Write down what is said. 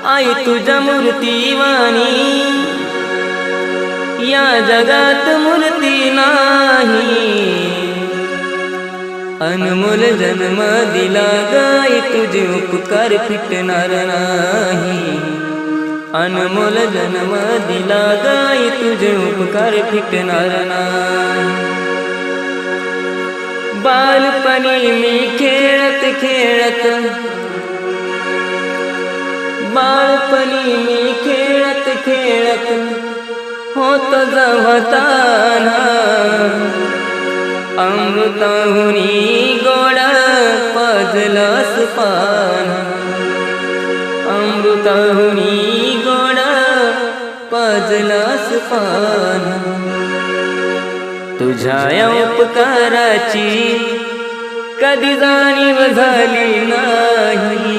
आई तुझ्या मूर्तीवाणी या जगात मूर्ती नाही। अनमोल जन्म दिला गाई तुझे उपकार फिटणार नाही। अनमोल जन्म दिला गाई तुझे उपकार फिटणार नाही। बालपणी मी खेळत खेळत बालपणी मी खेळत खेळत होत जवताना अमृताहुनी गोड पाजलंस पान। अमृताहुनी गोड पाजलंस पान। तुझ्या या उपकाराची कधी जाणीव झाली नाही।